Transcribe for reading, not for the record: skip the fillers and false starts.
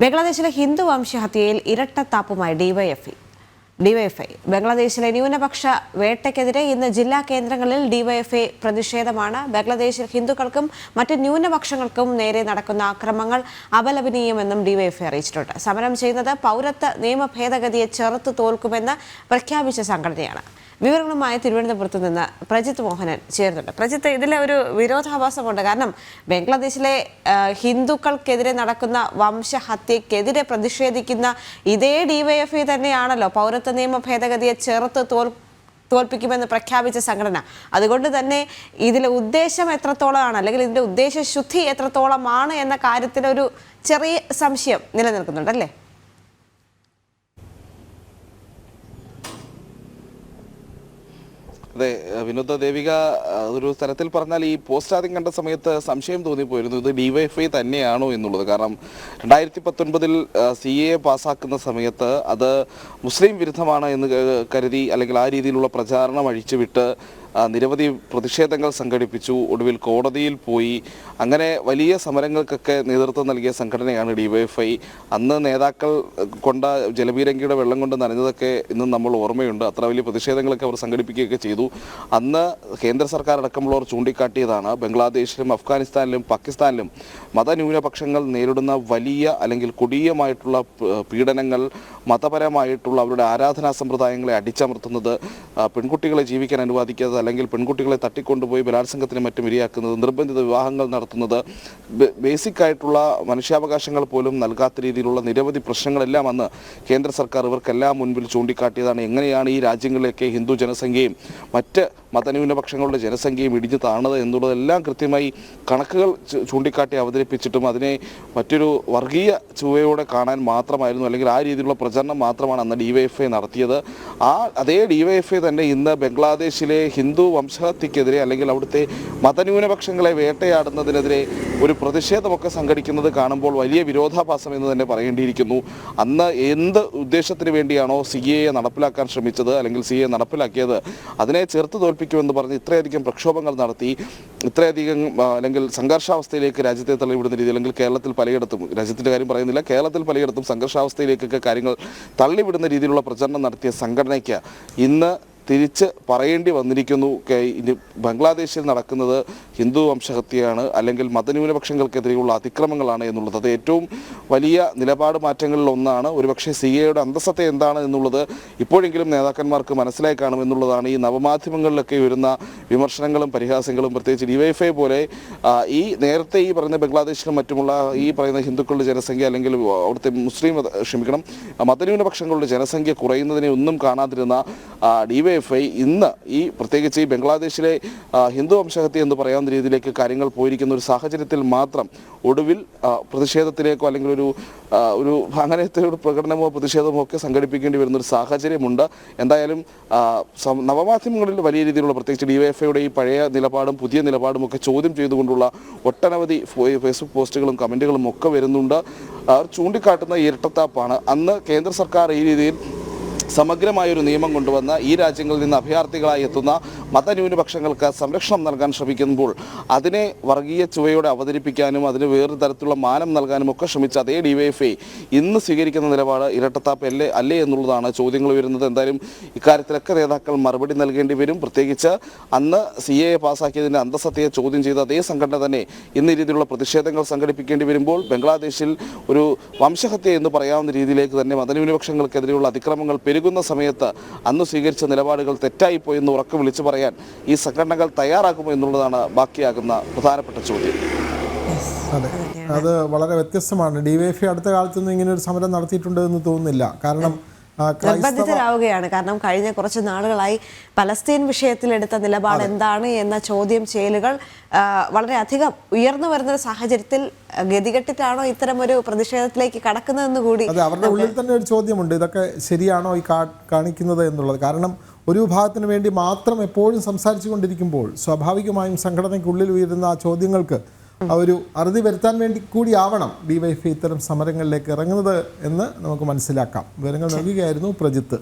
ബംഗ്ലാദേശിലെ ഹിന്ദു വംശഹത്യയിൽ ഇരട്ടത്താപ്പുമായി ഡിവൈഎഫ്ഐ. ബംഗ്ലാദേശിലെ ന്യൂനപക്ഷ വേട്ടയ്ക്കെതിരെ ഇന്ന് ജില്ലാ കേന്ദ്രങ്ങളിൽ ഡിവൈഎഫ്ഐ പ്രതിഷേധമാണ്. ബംഗ്ലാദേശിൽ ഹിന്ദുക്കൾക്കും മറ്റ് ന്യൂനപക്ഷങ്ങൾക്കും നേരെ നടക്കുന്ന ആക്രമണങ്ങൾ അപലപനീയമെന്നും ഡിവൈഎഫ്ഐ അറിയിച്ചിട്ടുണ്ട്. സമരം ചെയ്യുന്നത് പൗരത്വ നിയമ ഭേദഗതിയെ ചെറുത്തു തോൽക്കുമെന്ന് പ്രഖ്യാപിച്ച സംഘടനയാണ്. വിവരങ്ങളുമായി തിരുവനന്തപുരത്ത് നിന്ന് പ്രജിത്ത് മോഹനൻ ചേർന്നുണ്ട്. പ്രജിത്ത്, ഇതിലെ ഒരു വിരോധാഭാസമുണ്ട്. കാരണം ബംഗ്ലാദേശിലെ ഹിന്ദുക്കൾക്കെതിരെ നടക്കുന്ന വംശഹത്യക്കെതിരെ പ്രതിഷേധിക്കുന്ന ഇതേ ഡിവൈഎഫ്ഐ തന്നെയാണല്ലോ പൗരത്വ നിയമ ഭേദഗതിയെ ചെറുത്ത് തോൽപ്പിക്കുമെന്ന് പ്രഖ്യാപിച്ച സംഘടന. അതുകൊണ്ട് തന്നെ ഇതിലെ ഉദ്ദേശം എത്രത്തോളമാണ്, അല്ലെങ്കിൽ ഇതിന്റെ ഉദ്ദേശശുദ്ധി എത്രത്തോളമാണ് എന്ന കാര്യത്തിൽ ഒരു ചെറിയ സംശയം നിലനിൽക്കുന്നുണ്ടല്ലേ? അതെ വിനോദ ദേവിക, ഒരു തരത്തിൽ പറഞ്ഞാൽ ഈ പോസ്റ്റ് ആദ്യം കണ്ട സമയത്ത് സംശയം തോന്നിപ്പോയിരുന്നു ഇത് ഡിവൈഎഫ്ഐ തന്നെയാണോ എന്നുള്ളത്. കാരണം 2019 CAA പാസ്സാക്കുന്ന സമയത്ത് അത് മുസ്ലിം വിരുദ്ധമാണ് എന്ന് കരുതി, അല്ലെങ്കിൽ ആ രീതിയിലുള്ള പ്രചാരണം അഴിച്ചുവിട്ട് നിരവധി പ്രതിഷേധങ്ങൾ സംഘടിപ്പിച്ചു. ഒടുവിൽ കോടതിയിൽ പോയി. അങ്ങനെ വലിയ സമരങ്ങൾക്കൊക്കെ നേതൃത്വം നൽകിയ സംഘടനയാണ് ഡിവൈഎഫ്ഐ. അന്ന് നേതാക്കൾ കൊണ്ട ജലപീരങ്കിയുടെ വെള്ളം കൊണ്ട് നനഞ്ഞതൊക്കെ ഇന്നും നമ്മൾ ഓർമ്മയുണ്ട്. അത്ര വലിയ പ്രതിഷേധങ്ങളൊക്കെ അവർ സംഘടിപ്പിക്കുകയൊക്കെ ചെയ്തു. അന്ന് കേന്ദ്ര സർക്കാർ അടക്കമുള്ളവർ ചൂണ്ടിക്കാട്ടിയതാണ് ബംഗ്ലാദേശിലും അഫ്ഗാനിസ്ഥാനിലും പാകിസ്ഥാനിലും മതന്യൂനപക്ഷങ്ങൾ നേരിടുന്ന വലിയ അല്ലെങ്കിൽ കൊടിയമായിട്ടുള്ള പീഡനങ്ങൾ, മതപരമായിട്ടുള്ള അവരുടെ ആരാധനാ സമ്പ്രദായങ്ങളെ അടിച്ചമർത്തുന്നത്, പെൺകുട്ടികളെ ജീവിക്കാൻ അനുവദിക്കാതെ അല്ലെങ്കിൽ പെൺകുട്ടികളെ തട്ടിക്കൊണ്ടുപോയി ബലാത്സംഗത്തിന് മറ്റും ഇരയാക്കുന്നത്, നിർബന്ധിത വിവാഹങ്ങൾ നടത്തുന്നത്, ബേസിക് ആയിട്ടുള്ള മനുഷ്യാവകാശങ്ങൾ പോലും നൽകാത്ത രീതിയിലുള്ള നിരവധി പ്രശ്നങ്ങളെല്ലാം അന്ന് കേന്ദ്ര സർക്കാർ ഇവർക്കെല്ലാം മുൻപിൽ ചൂണ്ടിക്കാട്ടിയതാണ്. എങ്ങനെയാണ് ഈ രാജ്യങ്ങളിലേക്ക് ഹിന്ദു ജനസംഖ്യയും മറ്റ് മതന്യൂനപക്ഷങ്ങളുടെ ജനസംഖ്യയും ഇടിഞ്ഞു താണത് എന്നുള്ളതെല്ലാം കൃത്യമായി കണക്കുകൾ ചൂണ്ടിക്കാട്ടി അവതരിപ്പിച്ചിട്ടും അതിനെ മറ്റൊരു വർഗീയ ചുവയോടെ കാണാൻ മാത്രമായിരുന്നു, അല്ലെങ്കിൽ ആ രീതിയിലുള്ള പ്രചരണം മാത്രമാണ് അന്ന് ഡിവൈഎഫ്ഐ നടത്തിയത്. അതേ ഡിവൈഎഫ്ഐ തന്നെ ഇന്ന് ബംഗ്ലാദേശിലെ ഹിന്ദു വംശഹത്യക്കെതിരെ അല്ലെങ്കിൽ അവിടുത്തെ മതന്യൂനപക്ഷങ്ങളെ വേട്ടയാടുന്നതിനെതിരെ ഒരു പ്രതിഷേധമൊക്കെ സംഘടിക്കുന്നത് കാണുമ്പോൾ വലിയ വിരോധാഭാസം എന്ന് തന്നെ പറയേണ്ടിയിരിക്കുന്നു. അന്ന് എന്ത് ഉദ്ദേശത്തിന് വേണ്ടിയാണോ CAA നടപ്പിലാക്കാൻ ശ്രമിച്ചത്, അല്ലെങ്കിൽ CAA നടപ്പിലാക്കിയത്, അതിനെ ചെറുത്ത് തോൽപ്പിക്കുമെന്ന് പറഞ്ഞ് ഇത്രയധികം പ്രക്ഷോഭങ്ങൾ നടത്തി, ഇത്രയധികം അല്ലെങ്കിൽ സംഘർഷാവസ്ഥയിലേക്ക് രാജ്യത്തെ തള്ളിവിടുന്ന രീതി, അല്ലെങ്കിൽ കേരളത്തിൽ പലയിടത്തും, രാജ്യത്തിൻ്റെ കാര്യം പറയുന്നില്ല, കേരളത്തിൽ പലയിടത്തും സംഘർഷാവസ്ഥയിലേക്കൊക്കെ കാര്യങ്ങൾ തള്ളിവിടുന്ന രീതിയിലുള്ള പ്രചരണം നടത്തിയ സംഘടനയ്ക്ക് ഇന്ന് തിരിച്ച് പറയേണ്ടി വന്നിരിക്കുന്നു. ബംഗ്ലാദേശിൽ നടക്കുന്നത് ഹിന്ദു വംശഹത്യയാണ്, അല്ലെങ്കിൽ മതന്യൂനപക്ഷങ്ങൾക്കെതിരെയുള്ള അതിക്രമങ്ങളാണ് എന്നുള്ളത്. അത് ഏറ്റവും വലിയ നിലപാട് മാറ്റങ്ങളിൽ ഒന്നാണ്. ഒരുപക്ഷെ CAAയുടെ അന്തസ്സത്തെ എന്താണ് എന്നുള്ളത് ഇപ്പോഴെങ്കിലും നേതാക്കന്മാർക്ക് മനസ്സിലായി കാണുമെന്നുള്ളതാണ്. ഈ നവമാധ്യമങ്ങളിലൊക്കെ വരുന്ന വിമർശനങ്ങളും പരിഹാസങ്ങളും, പ്രത്യേകിച്ച് ഡിവൈഎഫ്ഐ പോലെ ഈ നേരത്തെ ഈ പറയുന്ന ബംഗ്ലാദേശിലും മറ്റുമുള്ള ഈ പറയുന്ന ഹിന്ദുക്കളുടെ ജനസംഖ്യ, അല്ലെങ്കിൽ അവിടുത്തെ മതന്യൂനപക്ഷങ്ങളുടെ ജനസംഖ്യ കുറയുന്നതിനെ ഒന്നും കാണാതിരുന്ന ഡിവൈഎഫ്ഐ ഇന്ന് ഈ പ്രത്യേകിച്ച് ഈ ബംഗ്ലാദേശിലെ ഹിന്ദു വംശഹത്യ എന്ന് പറയാവുന്ന രീതിയിലേക്ക് കാര്യങ്ങൾ പോയിരിക്കുന്ന ഒരു സാഹചര്യത്തിൽ മാത്രം ഒടുവിൽ പ്രതിഷേധത്തിലേക്കോ അല്ലെങ്കിൽ ഒരു അങ്ങനത്തെ ഒരു പ്രകടനമോ പ്രതിഷേധമോ ഒക്കെ സംഘടിപ്പിക്കേണ്ടി വരുന്ന ഒരു സാഹചര്യമുണ്ട്. എന്തായാലും നവമാധ്യമങ്ങളിൽ വലിയ രീതിയിലുള്ള, പ്രത്യേകിച്ച് ഡിവൈഎഫ്ഐയുടെ ഈ പഴയ നിലപാടും പുതിയ നിലപാടും ഒക്കെ ചോദ്യം ചെയ്തുകൊണ്ടുള്ള ഒട്ടനവധി ഫേസ്ബുക്ക് പോസ്റ്റുകളും കമൻറ്റുകളും ഒക്കെ വരുന്നുണ്ട്. അവർ ചൂണ്ടിക്കാട്ടുന്ന ഇരട്ടത്താപ്പാണ്. അന്ന് കേന്ദ്ര സർക്കാർ ഈ രീതിയിൽ സമഗ്രമായൊരു നിയമം കൊണ്ടുവന്ന് ഈ രാജ്യങ്ങളിൽ നിന്ന് അഭയാർത്ഥികളായി എത്തുന്ന മതന്യൂനപക്ഷങ്ങൾക്ക് സംരക്ഷണം നൽകാൻ ശ്രമിക്കുമ്പോൾ അതിനെ വർഗീയ ചുവയോടെ അവതരിപ്പിക്കാനും അതിന് വേറൊരു തരത്തിലുള്ള മാനം നൽകാനും ഒക്കെ ശ്രമിച്ച അതേ ഡിവൈഎഫ്ഐ ഇന്ന് സ്വീകരിക്കുന്ന നിലപാട് ഇരട്ടത്താപ്പ് അല്ലേ എന്നുള്ളതാണ് ചോദ്യങ്ങൾ വരുന്നത്. എന്തായാലും ഇക്കാര്യത്തിലൊക്കെ നേതാക്കൾ മറുപടി നൽകേണ്ടി വരും. പ്രത്യേകിച്ച് അന്ന് CAA പാസ്സാക്കിയതിൻ്റെ അന്തസ്സത്തയെ ചോദ്യം ചെയ്ത അതേ സംഘടന തന്നെ ഇന്ന് ഈ രീതിയിലുള്ള പ്രതിഷേധങ്ങൾ സംഘടിപ്പിക്കേണ്ടി വരുമ്പോൾ ബംഗ്ലാദേശിൽ ഒരു വംശഹത്യ എന്ന് പറയാവുന്ന രീതിയിലേക്ക് തന്നെ മതന്യൂനപക്ഷങ്ങൾക്കെതിരെയുള്ള അതിക്രമങ്ങൾ പെരുകുന്ന സമയത്ത് അന്ന് സ്വീകരിച്ച നിലപാടുകൾ തെറ്റായിപ്പോയെന്ന് ഉറക്കെ വിളിച്ചു പറയാൻ ഈ സംഘടനകൾ തയ്യാറാക്കുമോ എന്നുള്ളതാണ് ബാക്കിയാകുന്ന പ്രധാനപ്പെട്ട ചോദ്യം. അതെ, അത് വളരെ വ്യത്യസ്തമാണ്. ഡിവൈഎഫ്ഐ അടുത്ത കാലത്തൊന്നും ഇങ്ങനെ ഒരു സമരം നടത്തിയിട്ടുണ്ട് എന്ന് തോന്നുന്നില്ല. കാരണം നിർബന്ധിതരാവുകയാണ്. കാരണം കഴിഞ്ഞ കുറച്ച് നാളുകളായി പലസ്തീൻ വിഷയത്തിലെടുത്ത നിലപാട് എന്താണ് എന്ന ചോദ്യം ചെയ്യലുകൾ വളരെയധികം ഉയർന്നു വരുന്ന സാഹചര്യത്തിൽ ഗതികെട്ടിട്ടാണോ ഇത്തരം ഒരു പ്രതിഷേധത്തിലേക്ക് കടക്കുന്നതെന്ന് കൂടി അവരുടെ ഉള്ളിൽ തന്നെ ഒരു ചോദ്യമുണ്ട്, ഇതൊക്കെ ശരിയാണോ ഈ കാണിക്കുന്നത് എന്നുള്ളത്. കാരണം ഒരു വിഭാഗത്തിന് വേണ്ടി മാത്രം എപ്പോഴും സംസാരിച്ചു കൊണ്ടിരിക്കുമ്പോൾ സ്വാഭാവികമായും സംഘടനയ്ക്കുള്ളിൽ ഉയരുന്ന ആ ചോദ്യങ്ങൾക്ക് ഒരു അറുതി വരുത്താൻ വേണ്ടി കൂടിയാവണം ഡിവൈഎഫ്ഐ ഇത്തരം സമരങ്ങളിലേക്ക് ഇറങ്ങുന്നത് എന്ന് നമുക്ക് മനസ്സിലാക്കാം. വിവരങ്ങൾ നൽകുകയായിരുന്നു പ്രജിത്ത്.